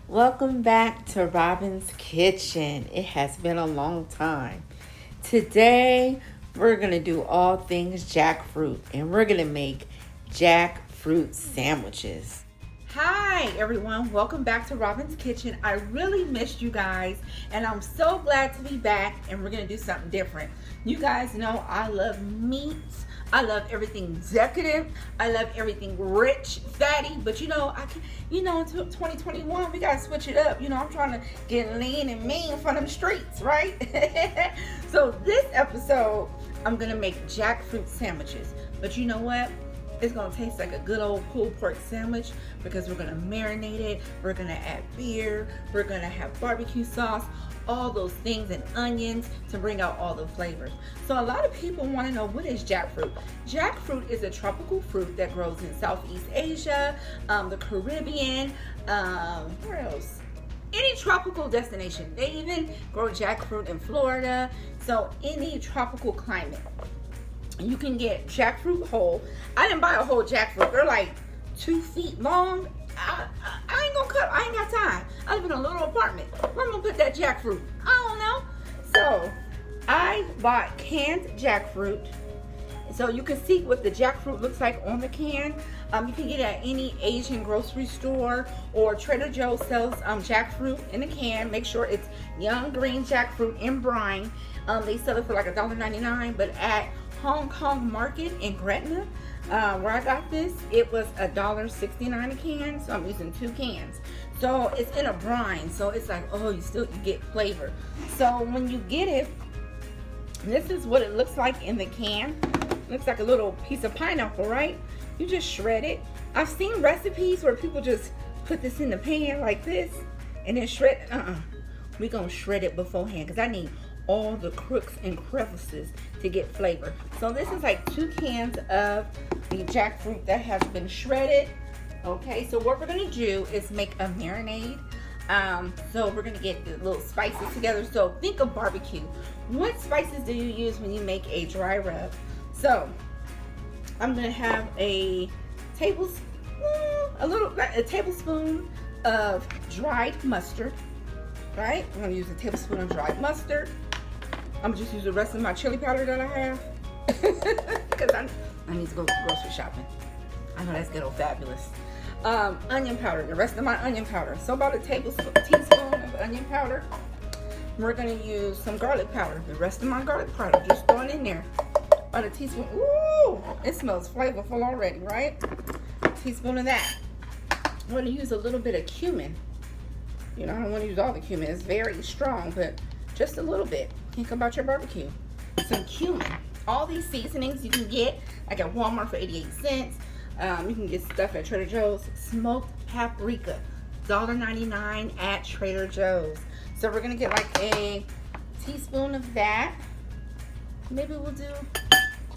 Welcome back to Robin's Kitchen. It has been a long time. Today, we're going to do all things jackfruit, and we're going to make jackfruit sandwiches. Hi, everyone. Welcome back to Robin's Kitchen. I really missed you guys, and I'm so glad to be back, and we're going to do something different. You guys know I love meats. I love everything executive. I love everything rich, fatty. But in 2021, we gotta switch it up. I'm trying to get lean and mean from them streets, right? So this episode, I'm gonna make jackfruit sandwiches. But you know what? It's gonna taste like a good old pulled pork sandwich because we're gonna marinate it. We're gonna add beer. We're gonna have barbecue sauce. All those things and onions to bring out all the flavors. So a lot of people want to know, what is jackfruit? Jackfruit is a tropical fruit that grows in Southeast Asia, the Caribbean, where else? Any tropical destination. They even grow jackfruit in Florida. So any tropical climate. You can get jackfruit whole. I didn't buy a whole jackfruit. They're like 2 feet long. I ain't gonna cut. I ain't got time. I live in a little apartment. Where am I gonna put that jackfruit? I don't know. So I bought canned jackfruit. So you can see what the jackfruit looks like on the can. You can get it at any Asian grocery store, or Trader Joe's sells jackfruit in a can. Make sure it's young green jackfruit in brine. They sell it for like $1.99, but at Hong Kong Market in Gretna, where I got this, it was $1.69 a can. So I'm using 2 cans. So it's in a brine, so it's like, oh, you get flavor. So when you get it, this is what it looks like in the can. Looks like a little piece of pineapple, right? You just shred it. I've seen recipes where people just put this in the pan like this and then shred. We're gonna shred it beforehand because I need all the crooks and crevices to get flavor. So this is like 2 cans of the jackfruit that has been shredded. Okay, so what we're gonna do is make a marinade. So we're gonna get the little spices together. So think of barbecue. What spices do you use when you make a dry rub? So I'm gonna have a tablespoon of dried mustard. Right? I'm gonna use a tablespoon of dried mustard. I'm just use the rest of my chili powder that I have because I need to go grocery shopping. I know that's good old fabulous. Onion powder, the rest of my onion powder. So about a teaspoon of onion powder. We're gonna use some garlic powder, the rest of my garlic powder. Just throw it in there. About a teaspoon. Ooh, it smells flavorful already, right? A teaspoon of that. I'm gonna use a little bit of cumin. I don't want to use all the cumin. It's very strong, but just a little bit. Think about your barbecue. Some cumin. All these seasonings you can get like at Walmart for 88 cents. You can get stuff at Trader Joe's. Smoked paprika, $1.99 at Trader Joe's. So we're gonna get like a teaspoon of that. Maybe we'll do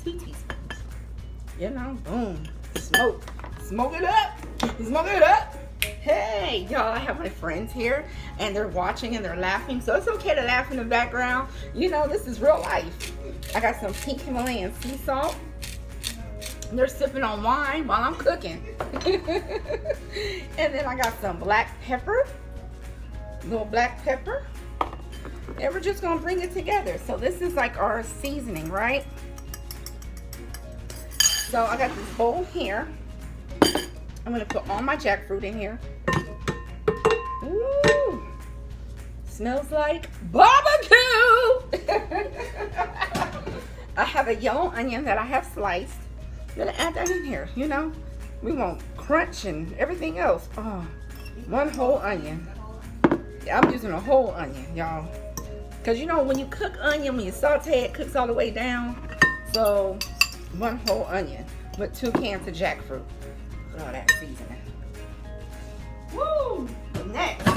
2 teaspoons. Boom. Smoke it up. Smoke it up. Hey, y'all, I have my friends here, and they're watching and they're laughing. So it's okay to laugh in the background. This is real life. I got some pink Himalayan sea salt. They're sipping on wine while I'm cooking. And then I got some black pepper. Little black pepper. And we're just going to bring it together. So this is like our seasoning, right? So I got this bowl here. I'm going to put all my jackfruit in here. Ooh, smells like barbecue. I have a yellow onion that I have sliced. I'm going to add that in here, We want crunch and everything else. Oh, 1 whole onion. Yeah, I'm using a whole onion, y'all. Because, when you cook onion, when you saute it, cooks all the way down. So, 1 whole onion with 2 cans of jackfruit. All that seasoning. Woo! Next,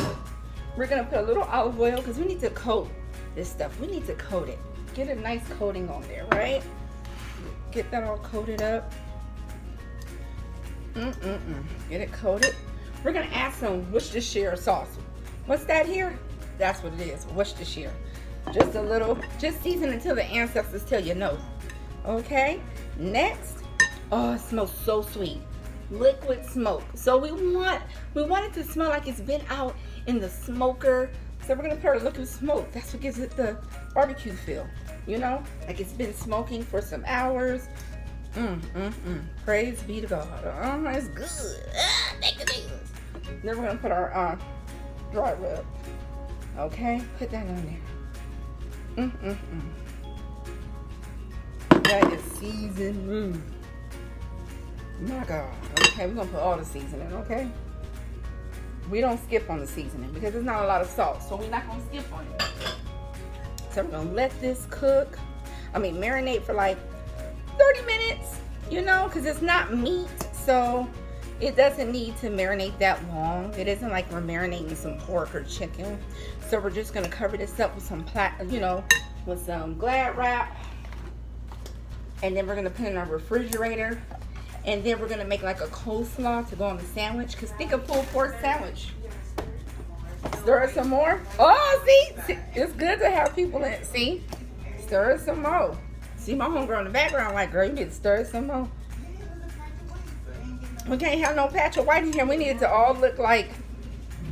we're gonna put a little olive oil because we need to coat this stuff. We need to coat it. Get a nice coating on there, right? Get that all coated up. Get it coated. We're gonna add some Worcestershire sauce. What's that here? That's what it is, Worcestershire. Just a little, just season until the ancestors tell you no. Okay, next, oh, it smells so sweet. liquid smoke. So we want it to smell like it's been out in the smoker. So we're gonna put our liquid smoke. That's what gives it the barbecue feel. You know, like it's been smoking for some hours. Praise be to God. Oh, it's good. Thank you, Jesus. Then we're gonna put our dry rub. Okay, put that on there. That is seasoned. My God. Okay, we're gonna put all the seasoning. Okay. We don't skip on the seasoning because there's not a lot of salt, so we're not gonna skip on it. So we're gonna let this cook. Marinate for like 30 minutes. You know, because it's not meat, so it doesn't need to marinate that long. It isn't like we're marinating some pork or chicken. So we're just gonna cover this up with some with some Glad wrap, and then we're gonna put it in our refrigerator, and then we're gonna make like a coleslaw to go on the sandwich. Because think of pulled pork sandwich. Stir it some more. Oh, see, it's good to have people in. See, stir it some more. See my homegirl in the background like, girl, you need to stir it some more. We can't have no patch of white in here. We need it to all look like,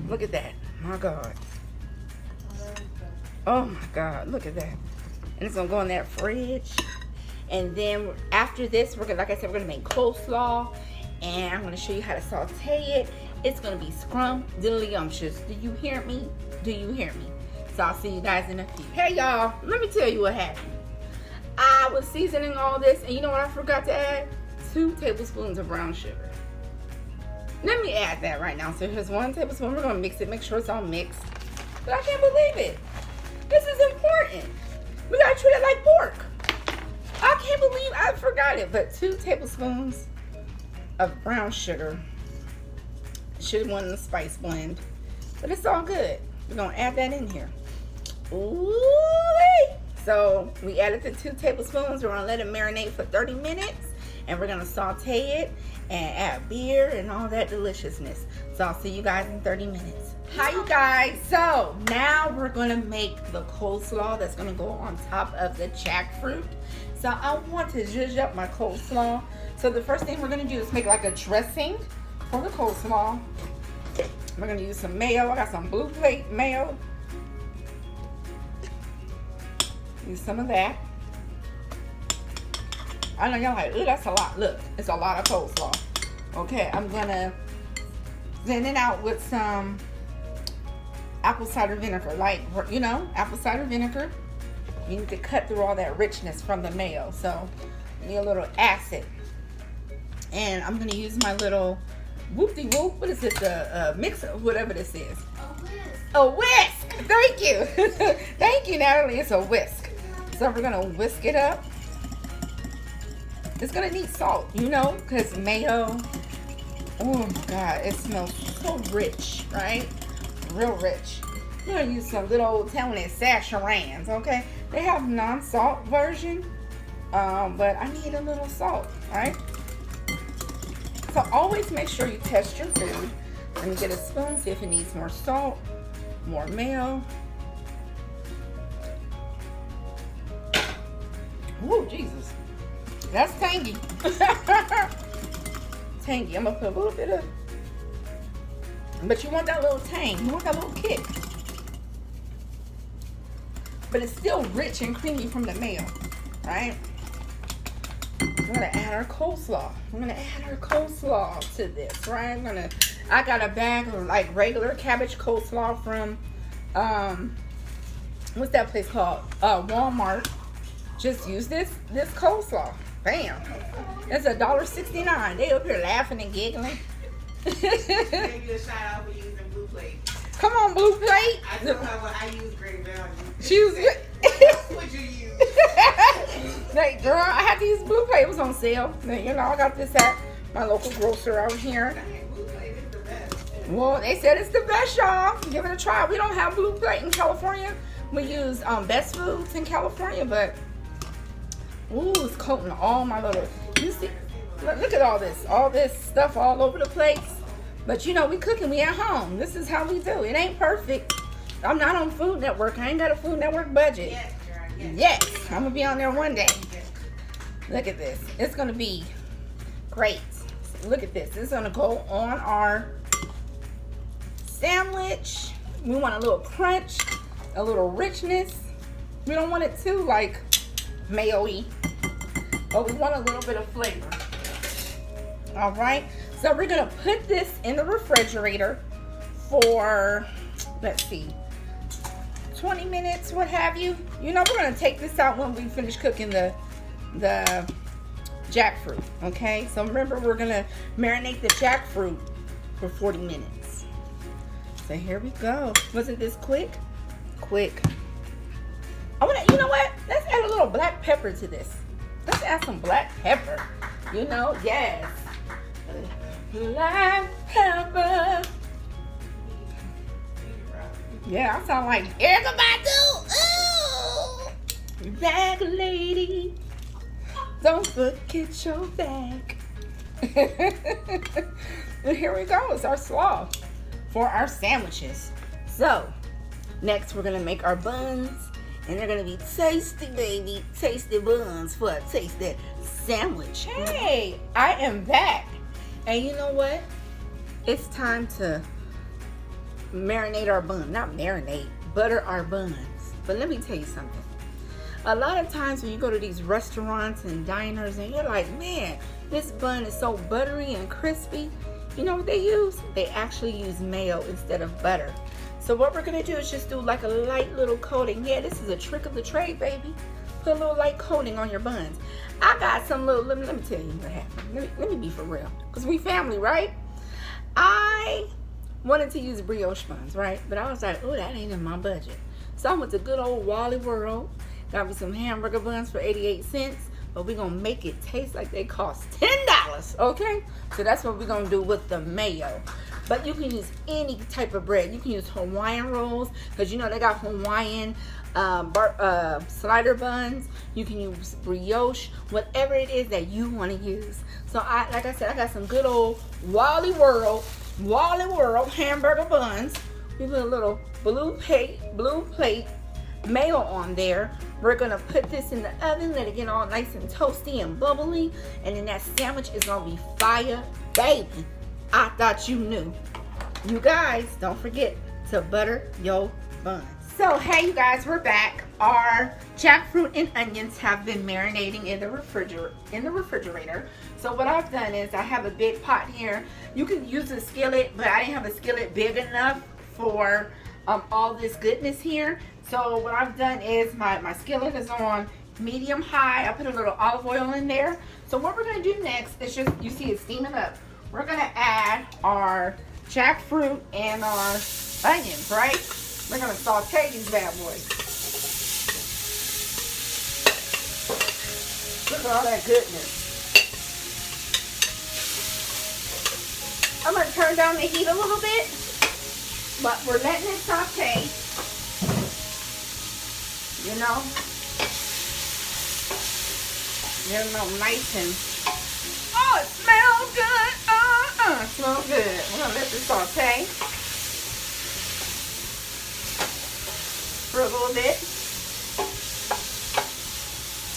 look at that. My God. Oh my God, look at that. And it's gonna go in that fridge. And then after this, we're gonna, like I said, we're gonna make coleslaw. And I'm gonna show you how to saute it. It's gonna be scrum-diddly-umptious. Do you hear me? Do you hear me? So I'll see you guys in a few. Hey y'all, let me tell you what happened. I was seasoning all this, and you know what I forgot to add? 2 tablespoons of brown sugar. Let me add that right now. So here's 1 tablespoon. We're gonna mix it, make sure it's all mixed. But I can't believe it. This is important. We gotta treat it like pork. I can't believe I forgot it. But 2 tablespoons of brown sugar. Should have won the spice blend, but it's all good. We're gonna add that in here. Ooh. So we added the 2 tablespoons. We're gonna let it marinate for 30 minutes, and we're gonna saute it and add beer and all that deliciousness. So I'll see you guys in 30 minutes. Hi you guys. So now we're gonna make the coleslaw that's gonna go on top of the jackfruit. So I want to zhuzh up my coleslaw. So the first thing we're gonna do is make like a dressing for the coleslaw. We're gonna use some mayo. I got some Blue Plate mayo. Use some of that. I know y'all like, ooh, that's a lot. Look, it's a lot of coleslaw. Okay, I'm gonna thin it out with some apple cider vinegar. Like, you know, apple cider vinegar. You need to cut through all that richness from the mayo. So, you need a little acid. And I'm gonna use my little whoop-de-whoop. What is this? A mixer, whatever this is. A whisk. Thank you. Thank you, Natalie. It's a whisk. So we're gonna whisk it up. It's gonna need salt, you know, because mayo. Oh my God, it smells so rich, right? Real rich. We're gonna use some good old talented sacharans, okay? They have non-salt version, but I need a little salt, right? So always make sure you test your food. Let me get a spoon, see if it needs more salt, more mayo. Ooh, Jesus. That's tangy. Tangy. I'm gonna put a little bit of, but you want that little tang, you want that little kick. But it's still rich and creamy from the mayo, right? We're gonna add our coleslaw. We're gonna add our coleslaw to this, right? I got a bag of like regular cabbage coleslaw from, what's that place called? Walmart. Just use this coleslaw. Bam. It's $1.69. They up here laughing and giggling. Give you a shout out for using Blue Plate. Come on, Blue Plate. I told her what I use great value. She was good. What you use? Like, girl, I had to use Blue Plate. It was on sale. You know, I got this at my local grocer out here. Blue Plate is the best. Well, they said it's the best, y'all. Give it a try. We don't have Blue Plate in California. We use Best Foods in California, but ooh, it's coating all my little. You see, look at all this stuff all over the place. But you know, we cooking, we at home. This is how we do. It ain't perfect. I'm not on Food Network. I ain't got a Food Network budget. Yes, girl. Yes, I'm gonna be on there one day. Look at this. It's gonna be great. look at this. This is gonna go on our sandwich. We want a little crunch, a little richness. We don't want it too like mayo-y, but we want a little bit of flavor. All right, so we're gonna put this in the refrigerator for, let's see, 20 minutes, what have you. You know, we're gonna take this out when we finish cooking the jackfruit, okay? So remember, we're gonna marinate the jackfruit for 40 minutes. So here we go. Wasn't this quick? Quick. I wanna, you know what? Let's add a little black pepper to this. Let's add some black pepper. You know, yes. Black pepper. Yeah, I sound like Erica Badu. Ooh, bag lady. Don't forget your bag. And here we go. It's our slaw for our sandwiches. So, next we're gonna make our buns. And they're gonna be tasty, baby. Tasty buns for a tasty sandwich. Hey, I am back. And you know what? It's time to marinate our bun. Not marinate, butter our buns. But let me tell you something. A lot of times when you go to these restaurants and diners and you're like, man, this bun is so buttery and crispy. You know what they use? They actually use mayo instead of butter. So what we're gonna do is just do like a light little coating. Yeah, this is a trick of the trade, baby. Put a little light coating on your buns. I got some little, let me tell you what happened. Let me be for real. Because we family, right? I wanted to use brioche buns, right? But I was like, oh, that ain't in my budget. So I went to good old Wally World. Got me some hamburger buns for 88 cents. But we're going to make it taste like they cost $10, okay? So that's what we're going to do with the mayo. But you can use any type of bread. You can use Hawaiian rolls, because you know they got Hawaiian slider buns. You can use brioche, whatever it is that you want to use. So like I said, I got some good old Wally World hamburger buns. We put a little blue plate mayo on there. We're gonna put this in the oven, let it get all nice and toasty and bubbly, and then that sandwich is gonna be fire, baby. I thought you knew. You guys, don't forget to butter your buns. So hey, you guys, we're back. Our jackfruit and onions have been marinating in the refrigerator. So what I've done is I have a big pot here. You can use a skillet, but I didn't have a skillet big enough for all this goodness here. So what I've done is my skillet is on medium high. I put a little olive oil in there. So what we're gonna do next is just, you see it steaming up. We're gonna add our jackfruit and our onions, right? We're gonna saute these bad boys. Look at all that goodness. I'm gonna turn down the heat a little bit, but we're letting it saute. You know, they're nice and, oh, it smells good. It smells good. We're gonna let this saute for a little bit.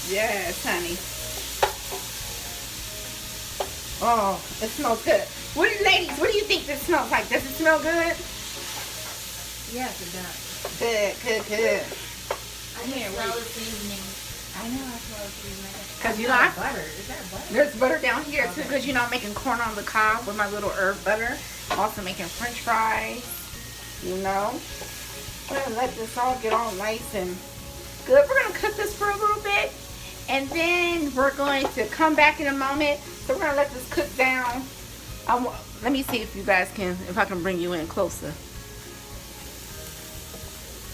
Yes, honey. Oh, it smells good. Ladies, what do you think this smells like? Does it smell good? Yes, it does. Good. I smell the seasoning. I know I smell the seasoning. Because you know, butter. Is that butter? There's butter down here too, because you know I'm making corn on the cob with my little herb butter. Also making French fries. You know, we're gonna let this all get all nice and good. We're gonna cook this for a little bit, and then we're going to come back in a moment. So we're gonna let this cook down. Let me see if you guys can, if I can bring you in closer.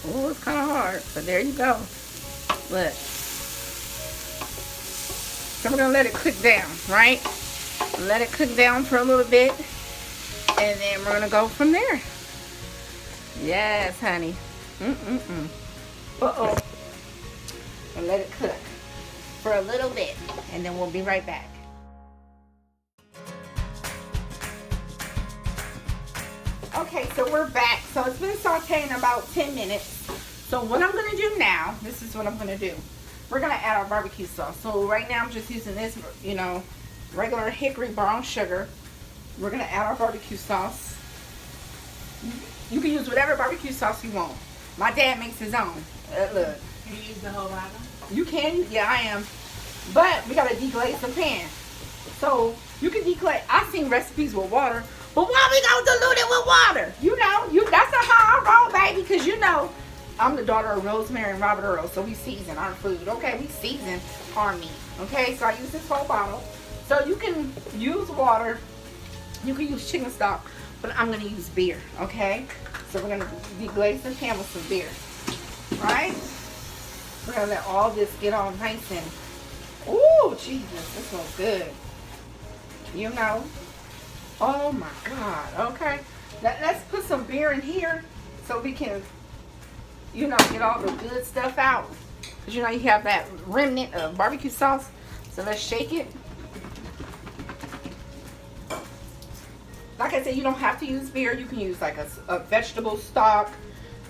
Oh, it's kind of hard, but there you go. Look. So we're gonna let it cook down, right? Let it cook down for a little bit, and then we're gonna go from there. Yes, honey. Uh-oh. And let it cook for a little bit, and then we'll be right back. Okay, so we're back. So it's been sauteing about 10 minutes. So what I'm gonna do now, this is what I'm gonna do. We're gonna add our barbecue sauce. So right now I'm just using this, you know, regular hickory brown sugar. We're gonna add our barbecue sauce. You can use whatever barbecue sauce you want. My dad makes his own. Look. Can you use the whole bottle? You can, yeah, I am. But we gotta deglaze the pan. So you can deglaze. I've seen recipes with water, but why we gonna dilute it with water? You know, that's not how I roll, baby. Because you know, I'm the daughter of Rosemary and Robert Earl, so we season our food. Okay, we season our meat. Okay, so I use this whole bottle. So you can use water. You can use chicken stock, but I'm gonna use beer. Okay, so we're gonna deglaze the pan with some beer. All right. We're gonna let all this get all nice and, ooh, Jesus, this smells good. You know, oh my God, okay. Let's put some beer in here so we can, you know, get all the good stuff out. Because you know you have that remnant of barbecue sauce. So let's shake it. Like I said, you don't have to use beer. You can use like a vegetable stock.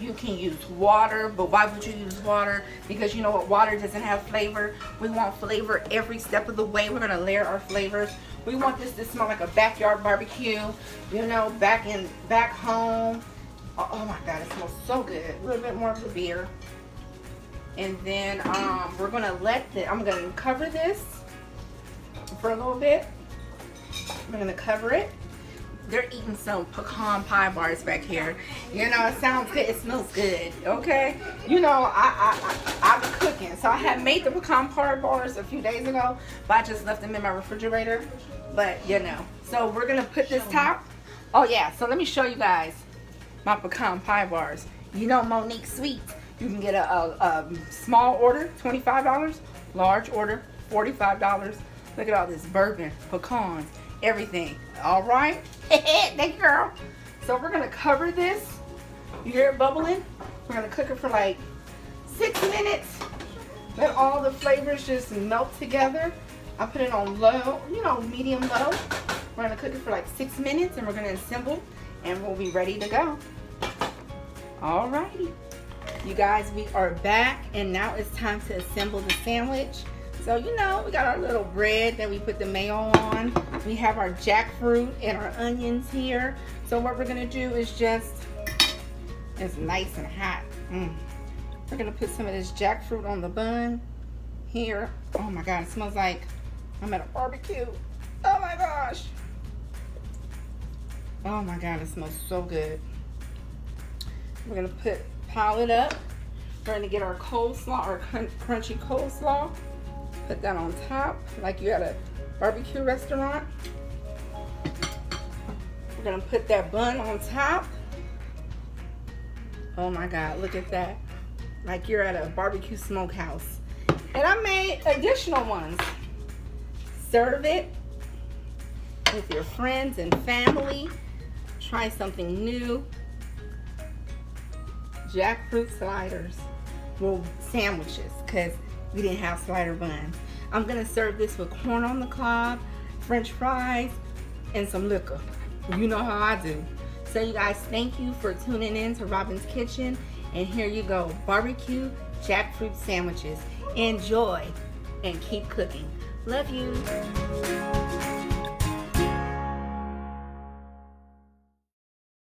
You can use water, but why would you use water? Because you know what, water doesn't have flavor. We want flavor every step of the way. We're gonna layer our flavors. We want this to smell like a backyard barbecue, you know, back home. Oh my God, it smells so good. A little bit more of the beer. And then we're gonna I'm gonna cover this for a little bit. I'm gonna cover it. They're eating some pecan pie bars back here. You know, it sounds good. It smells good. Okay. You know, I've been cooking. So I had made the pecan pie bars a few days ago, but I just left them in my refrigerator. But, you know. So we're going to put this top. Oh, yeah. So let me show you guys my pecan pie bars. You know, Monique Sweets. You can get a small order, $25. Large order, $45. Look at all this bourbon, pecans, everything. All right. Thank you, girl. So we're gonna cover this. You hear it bubbling? We're gonna cook it for like 6 minutes. Let all the flavors just melt together. I put it on low, you know, medium low. We're gonna cook it for like 6 minutes and we're gonna assemble and we'll be ready to go. Alrighty. You guys, we are back and now it's time to assemble the sandwich. So, you know, we got our little bread that we put the mayo on. We have our jackfruit and our onions here. So what we're gonna do is it's nice and hot. We're gonna put some of this jackfruit on the bun here. Oh my God, it smells like I'm at a barbecue. Oh my gosh. Oh my God, it smells so good. We're gonna pile it up. We're gonna get our coleslaw, our crunchy coleslaw. Put that on top like you at a barbecue restaurant. We're gonna put that bun on top. Oh my God, look at that. Like you're at a barbecue smokehouse. And I made additional ones. Serve it with your friends and family. Try something new. Jackfruit sliders. Well, sandwiches, because we didn't have slider buns. I'm gonna serve this with corn on the cob, French fries, and some liquor. You know how I do. So you guys, thank you for tuning in to Robin's Kitchen. And here you go, barbecue jackfruit sandwiches. Enjoy and keep cooking. Love you.